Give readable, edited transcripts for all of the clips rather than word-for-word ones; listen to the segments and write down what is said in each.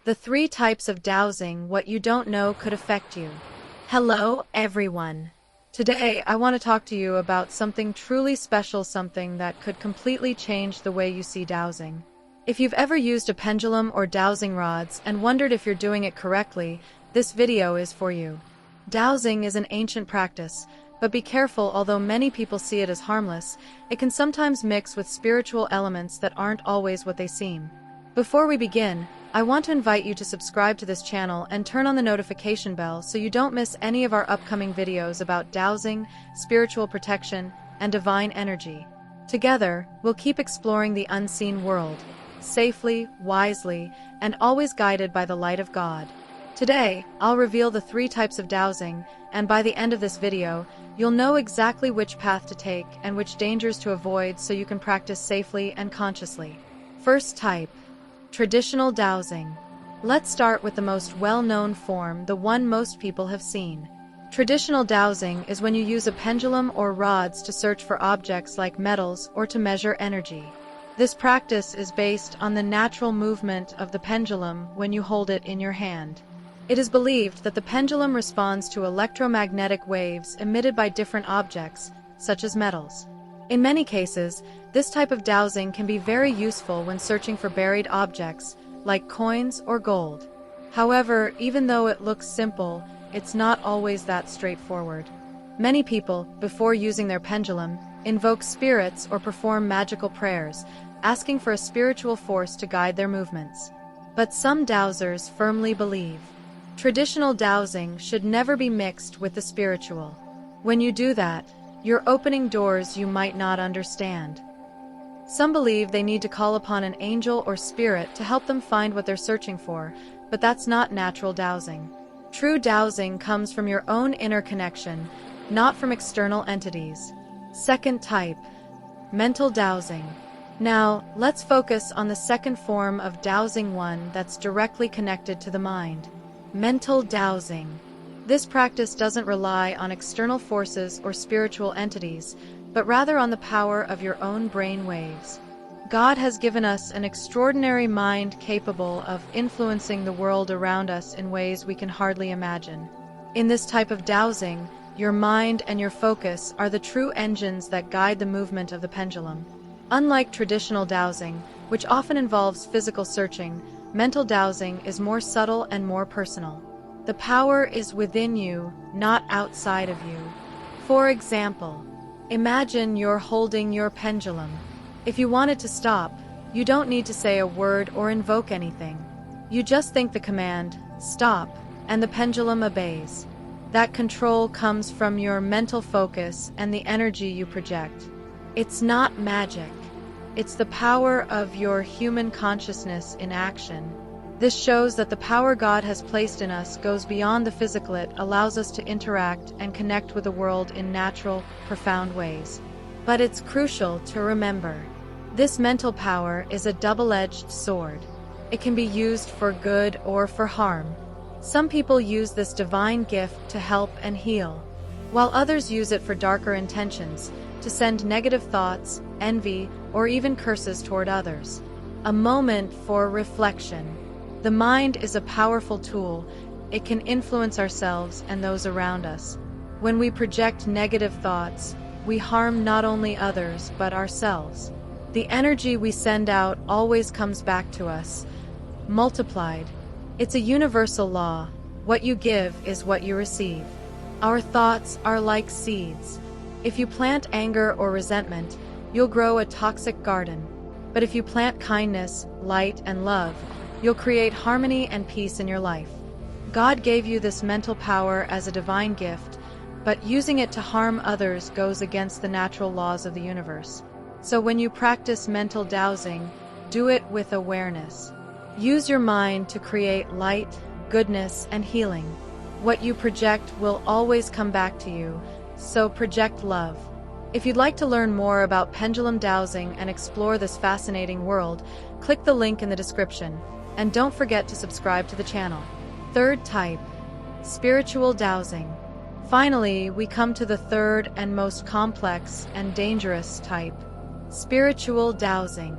The 3 types of dowsing, what you don't know could affect you. Hello, everyone. Today, I want to talk to you about something truly special, something that could completely change the way you see dowsing. If you've ever used a pendulum or dowsing rods and wondered if you're doing it correctly, this video is for you. Dowsing is an ancient practice, but be careful. Although many people see it as harmless, it can sometimes mix with spiritual elements that aren't always what they seem. Before we begin, I want to invite you to subscribe to this channel and turn on the notification bell so you don't miss any of our upcoming videos about dowsing, spiritual protection, and divine energy. Together, we'll keep exploring the unseen world, safely, wisely, and always guided by the light of God. Today, I'll reveal the 3 types of dowsing, and by the end of this video, you'll know exactly which path to take and which dangers to avoid so you can practice safely and consciously. First type: traditional dowsing. Let's start with the most well-known form, the one most people have seen. Traditional dowsing is when you use a pendulum or rods to search for objects like metals or to measure energy. This practice is based on the natural movement of the pendulum when you hold it in your hand. It is believed that the pendulum responds to electromagnetic waves emitted by different objects, such as metals. In many cases, this type of dowsing can be very useful when searching for buried objects, like coins or gold. However, even though it looks simple, it's not always that straightforward. Many people, before using their pendulum, invoke spirits or perform magical prayers, asking for a spiritual force to guide their movements. But some dowsers firmly believe traditional dowsing should never be mixed with the spiritual. When you do that, you're opening doors you might not understand. Some believe they need to call upon an angel or spirit to help them find what they're searching for, but that's not natural dowsing. True dowsing comes from your own inner connection, not from external entities. Second type: mental dowsing. Now, let's focus on the second form of dowsing, one that's directly connected to the mind. Mental dowsing. This practice doesn't rely on external forces or spiritual entities, but rather on the power of your own brain waves. God has given us an extraordinary mind capable of influencing the world around us in ways we can hardly imagine. In this type of dowsing, your mind and your focus are the true engines that guide the movement of the pendulum. Unlike traditional dowsing, which often involves physical searching, mental dowsing is more subtle and more personal. The power is within you, not outside of you. For example, imagine you're holding your pendulum. If you want it to stop, you don't need to say a word or invoke anything. You just think the command, "Stop," and the pendulum obeys. That control comes from your mental focus and the energy you project. It's not magic. It's the power of your human consciousness in action. This shows that the power God has placed in us goes beyond the physical. It allows us to interact and connect with the world in natural, profound ways. But it's crucial to remember, this mental power is a double-edged sword. It can be used for good or for harm. Some people use this divine gift to help and heal, while others use it for darker intentions, to send negative thoughts, envy, or even curses toward others. A moment for reflection. The mind is a powerful tool. It can influence ourselves and those around us. When we project negative thoughts, we harm not only others but ourselves. The energy we send out always comes back to us, multiplied. It's a universal law. What you give is what you receive. Our thoughts are like seeds. If you plant anger or resentment, you'll grow a toxic garden. But if you plant kindness, light, and love, you'll create harmony and peace in your life. God gave you this mental power as a divine gift, but using it to harm others goes against the natural laws of the universe. So when you practice mental dowsing, do it with awareness. Use your mind to create light, goodness, and healing. What you project will always come back to you, so project love. If you'd like to learn more about pendulum dowsing and explore this fascinating world, click the link in the description. And don't forget to subscribe to the channel. Third type: spiritual dowsing. Finally, we come to the third and most complex and dangerous type: spiritual dowsing.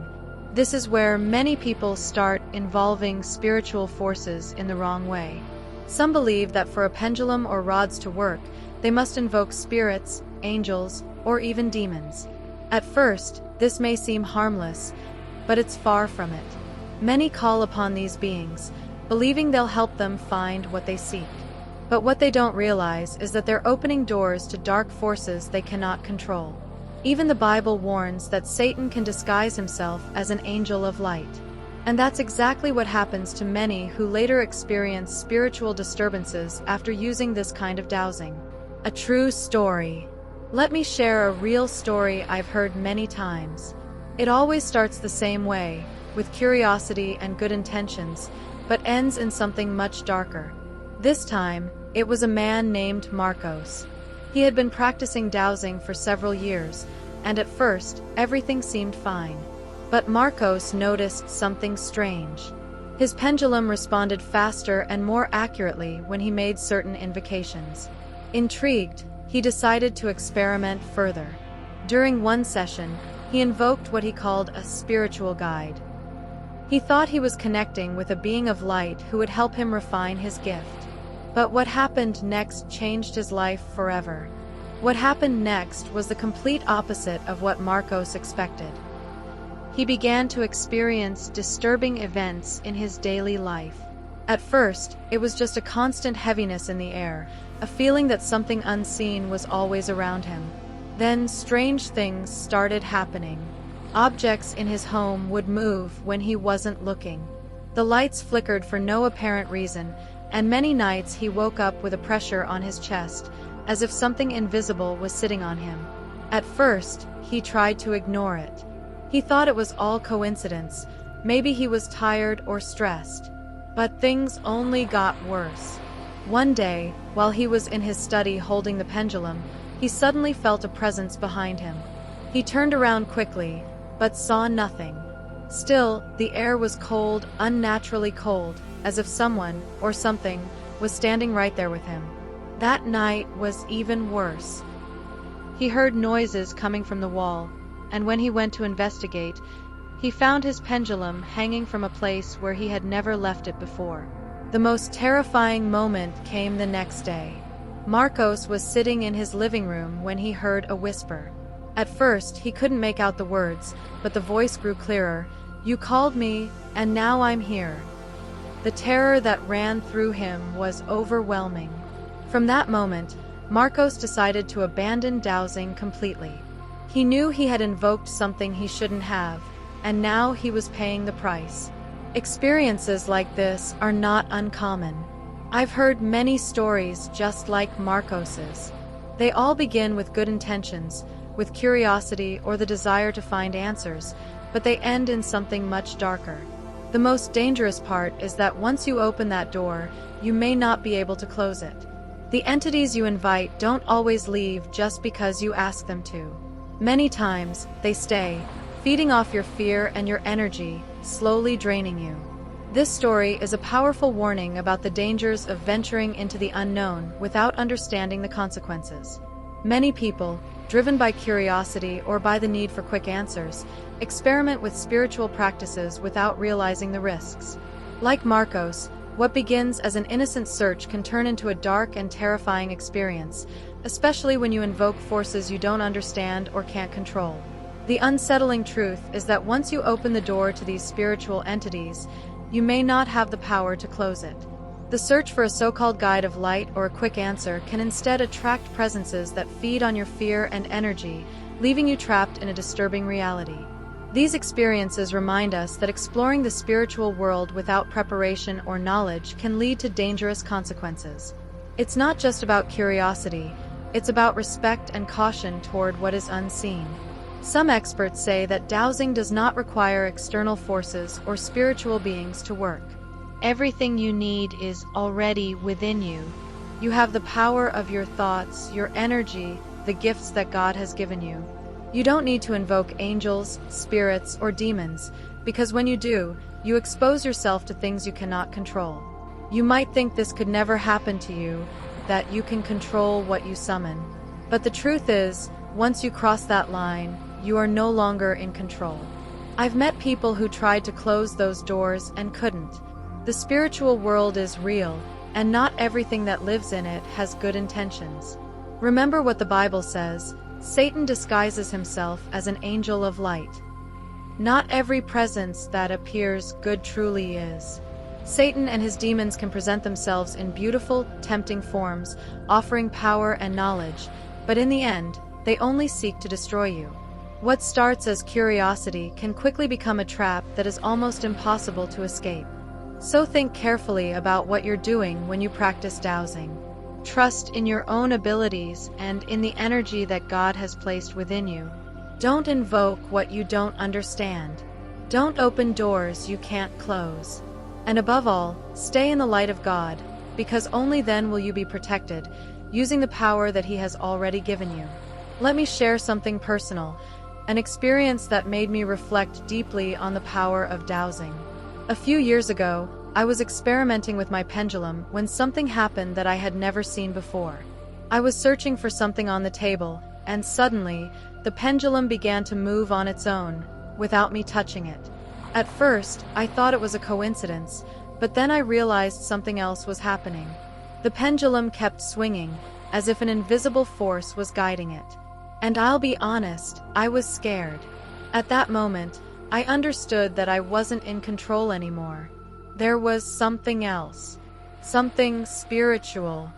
This is where many people start involving spiritual forces in the wrong way. Some believe that for a pendulum or rods to work, they must invoke spirits, angels, or even demons. At first, this may seem harmless, but it's far from it. Many call upon these beings, believing they'll help them find what they seek. But what they don't realize is that they're opening doors to dark forces they cannot control. Even the Bible warns that Satan can disguise himself as an angel of light. And that's exactly what happens to many who later experience spiritual disturbances after using this kind of dowsing. A true story. Let me share a real story I've heard many times. It always starts the same way, with curiosity and good intentions, but ends in something much darker. This time, it was a man named Marcos. He had been practicing dowsing for several years, and at first, everything seemed fine. But Marcos noticed something strange. His pendulum responded faster and more accurately when he made certain invocations. Intrigued, he decided to experiment further. During one session, he invoked what he called a spiritual guide. He thought he was connecting with a being of light who would help him refine his gift. But what happened next changed his life forever. What happened next was the complete opposite of what Marcos expected. He began to experience disturbing events in his daily life. At first, it was just a constant heaviness in the air, a feeling that something unseen was always around him. Then strange things started happening. Objects in his home would move when he wasn't looking. The lights flickered for no apparent reason, and many nights he woke up with a pressure on his chest, as if something invisible was sitting on him. At first, he tried to ignore it. He thought it was all coincidence, maybe he was tired or stressed. But things only got worse. One day, while he was in his study holding the pendulum, he suddenly felt a presence behind him. He turned around quickly, but saw nothing. Still, the air was cold, unnaturally cold, as if someone, or something, was standing right there with him. That night was even worse. He heard noises coming from the wall, and when he went to investigate, he found his pendulum hanging from a place where he had never left it before. The most terrifying moment came the next day. Marcos was sitting in his living room when he heard a whisper. At first, he couldn't make out the words, but the voice grew clearer. "You called me, and now I'm here." The terror that ran through him was overwhelming. From that moment, Marcos decided to abandon dowsing completely. He knew he had invoked something he shouldn't have, and now he was paying the price. Experiences like this are not uncommon. I've heard many stories just like Marcos's. They all begin with good intentions, with curiosity or the desire to find answers, but they end in something much darker. The most dangerous part is that once you open that door, you may not be able to close it. The entities you invite don't always leave just because you ask them to. Many times, they stay, feeding off your fear and your energy, slowly draining you. This story is a powerful warning about the dangers of venturing into the unknown without understanding the consequences. Many people, driven by curiosity or by the need for quick answers, experiment with spiritual practices without realizing the risks. Like Marcos, what begins as an innocent search can turn into a dark and terrifying experience, especially when you invoke forces you don't understand or can't control. The unsettling truth is that once you open the door to these spiritual entities, you may not have the power to close it. The search for a so-called guide of light or a quick answer can instead attract presences that feed on your fear and energy, leaving you trapped in a disturbing reality. These experiences remind us that exploring the spiritual world without preparation or knowledge can lead to dangerous consequences. It's not just about curiosity, it's about respect and caution toward what is unseen. Some experts say that dowsing does not require external forces or spiritual beings to work. Everything you need is already within you. You have the power of your thoughts, your energy, the gifts that God has given you. You don't need to invoke angels, spirits, or demons, because when you do, you expose yourself to things you cannot control. You might think this could never happen to you, that you can control what you summon. But the truth is, once you cross that line, you are no longer in control. I've met people who tried to close those doors and couldn't. The spiritual world is real, and not everything that lives in it has good intentions. Remember what the Bible says: Satan disguises himself as an angel of light. Not every presence that appears good truly is. Satan and his demons can present themselves in beautiful, tempting forms, offering power and knowledge, but in the end, they only seek to destroy you. What starts as curiosity can quickly become a trap that is almost impossible to escape. So think carefully about what you're doing when you practice dowsing. Trust in your own abilities and in the energy that God has placed within you. Don't invoke what you don't understand. Don't open doors you can't close. And above all, stay in the light of God, because only then will you be protected, using the power that He has already given you. Let me share something personal, an experience that made me reflect deeply on the power of dowsing. A few years ago, I was experimenting with my pendulum when something happened that I had never seen before. I was searching for something on the table, and suddenly, the pendulum began to move on its own, without me touching it. At first, I thought it was a coincidence, but then I realized something else was happening. The pendulum kept swinging, as if an invisible force was guiding it. And I'll be honest, I was scared. At that moment, I understood that I wasn't in control anymore. There was something else, something spiritual.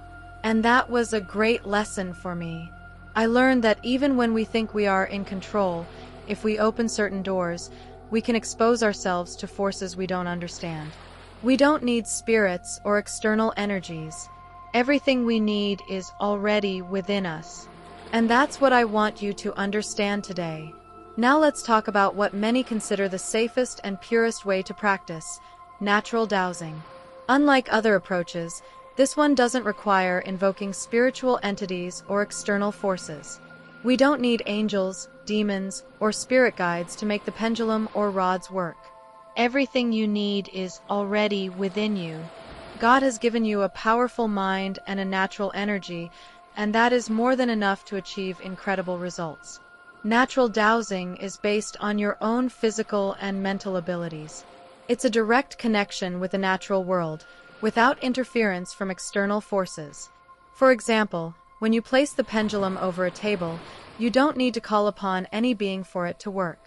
And that was a great lesson for me. I learned that even when we think we are in control, if we open certain doors, we can expose ourselves to forces we don't understand. We don't need spirits or external energies. Everything we need is already within us. And that's what I want you to understand today. Now let's talk about what many consider the safest and purest way to practice: natural dowsing. Unlike other approaches, this one doesn't require invoking spiritual entities or external forces. We don't need angels, demons, or spirit guides to make the pendulum or rods work. Everything you need is already within you. God has given you a powerful mind and a natural energy, and that is more than enough to achieve incredible results. Natural dowsing is based on your own physical and mental abilities. It's a direct connection with the natural world, without interference from external forces. For example, when you place the pendulum over a table, you don't need to call upon any being for it to work.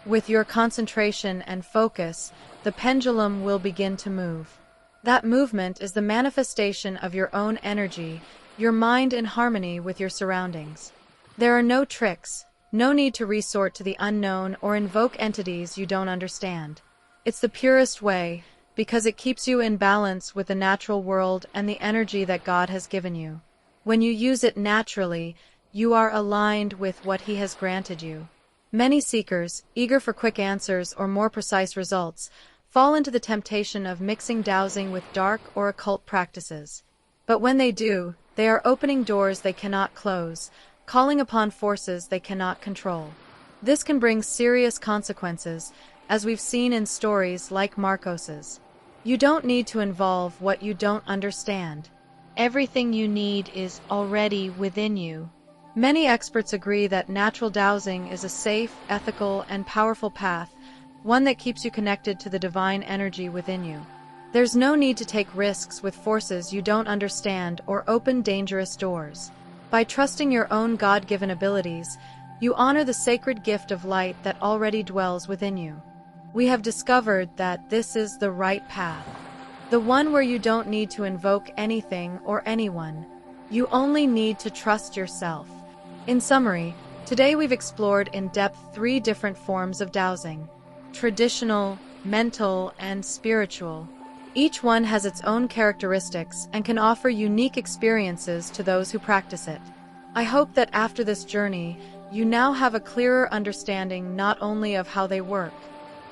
With your concentration and focus, the pendulum will begin to move. That movement is the manifestation of your own energy, your mind in harmony with your surroundings. There are no tricks, no need to resort to the unknown or invoke entities you don't understand. It's the purest way, because it keeps you in balance with the natural world and the energy that God has given you. When you use it naturally, you are aligned with what He has granted you. Many seekers, eager for quick answers or more precise results, fall into the temptation of mixing dowsing with dark or occult practices. But when they do, they are opening doors they cannot close, calling upon forces they cannot control. This can bring serious consequences, as we've seen in stories like Marcos's. You don't need to involve what you don't understand. Everything you need is already within you. Many experts agree that natural dowsing is a safe, ethical, and powerful path, one that keeps you connected to the divine energy within you. There's no need to take risks with forces you don't understand or open dangerous doors. By trusting your own God-given abilities, you honor the sacred gift of light that already dwells within you. We have discovered that this is the right path. The one where you don't need to invoke anything or anyone. You only need to trust yourself. In summary, today we've explored in depth 3 different forms of dowsing: traditional, mental, and spiritual. Each one has its own characteristics and can offer unique experiences to those who practice it. I hope that after this journey, you now have a clearer understanding not only of how they work,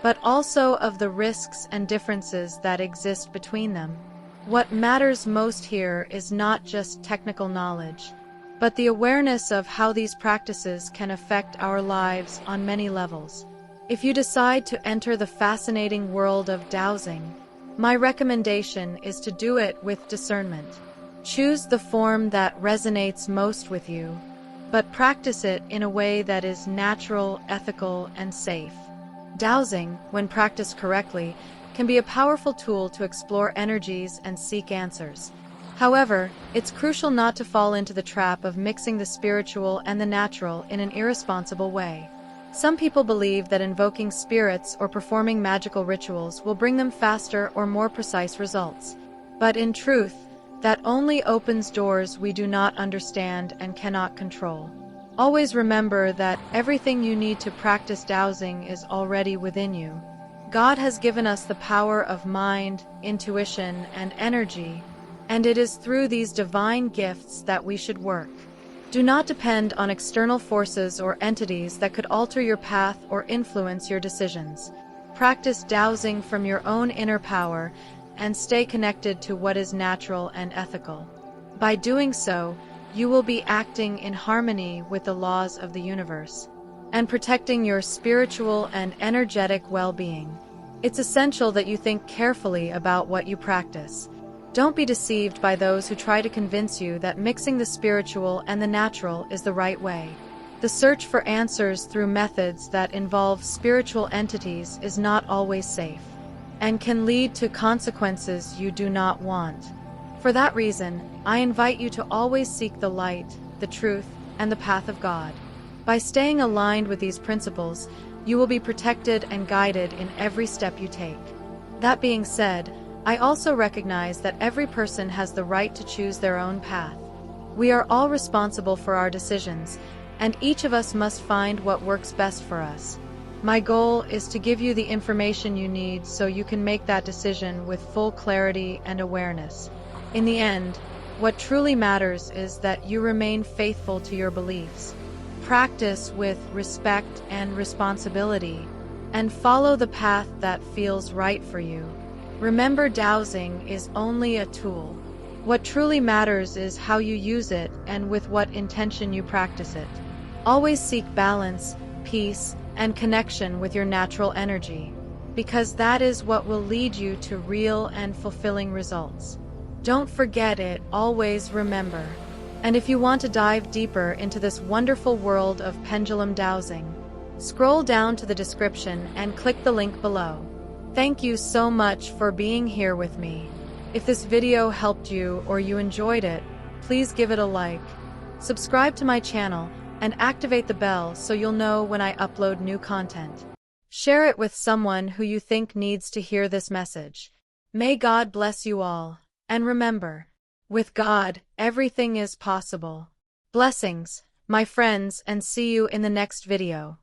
but also of the risks and differences that exist between them. What matters most here is not just technical knowledge, but the awareness of how these practices can affect our lives on many levels. If you decide to enter the fascinating world of dowsing, my recommendation is to do it with discernment. Choose the form that resonates most with you, but practice it in a way that is natural, ethical, and safe. Dowsing, when practiced correctly, can be a powerful tool to explore energies and seek answers. However, it's crucial not to fall into the trap of mixing the spiritual and the natural in an irresponsible way. Some people believe that invoking spirits or performing magical rituals will bring them faster or more precise results. But in truth, that only opens doors we do not understand and cannot control. Always remember that everything you need to practice dowsing is already within you. God has given us the power of mind, intuition, and energy, and it is through these divine gifts that we should work. Do not depend on external forces or entities that could alter your path or influence your decisions. Practice dowsing from your own inner power and stay connected to what is natural and ethical. By doing so, you will be acting in harmony with the laws of the universe and protecting your spiritual and energetic well-being. It's essential that you think carefully about what you practice. Don't be deceived by those who try to convince you that mixing the spiritual and the natural is the right way. The search for answers through methods that involve spiritual entities is not always safe and can lead to consequences you do not want. For that reason, I invite you to always seek the light, the truth, and the path of God. By staying aligned with these principles, you will be protected and guided in every step you take. That being said, I also recognize that every person has the right to choose their own path. We are all responsible for our decisions, and each of us must find what works best for us. My goal is to give you the information you need so you can make that decision with full clarity and awareness. In the end, what truly matters is that you remain faithful to your beliefs. Practice with respect and responsibility, and follow the path that feels right for you. Remember, dowsing is only a tool. What truly matters is how you use it and with what intention you practice it. Always seek balance, peace, and connection with your natural energy, because that is what will lead you to real and fulfilling results. Don't forget it, always remember. And if you want to dive deeper into this wonderful world of pendulum dowsing, scroll down to the description and click the link below. Thank you so much for being here with me. If this video helped you or you enjoyed it, please give it a like. Subscribe to my channel and activate the bell so you'll know when I upload new content. Share it with someone who you think needs to hear this message. May God bless you all. And remember, with God, everything is possible. Blessings, my friends, and see you in the next video.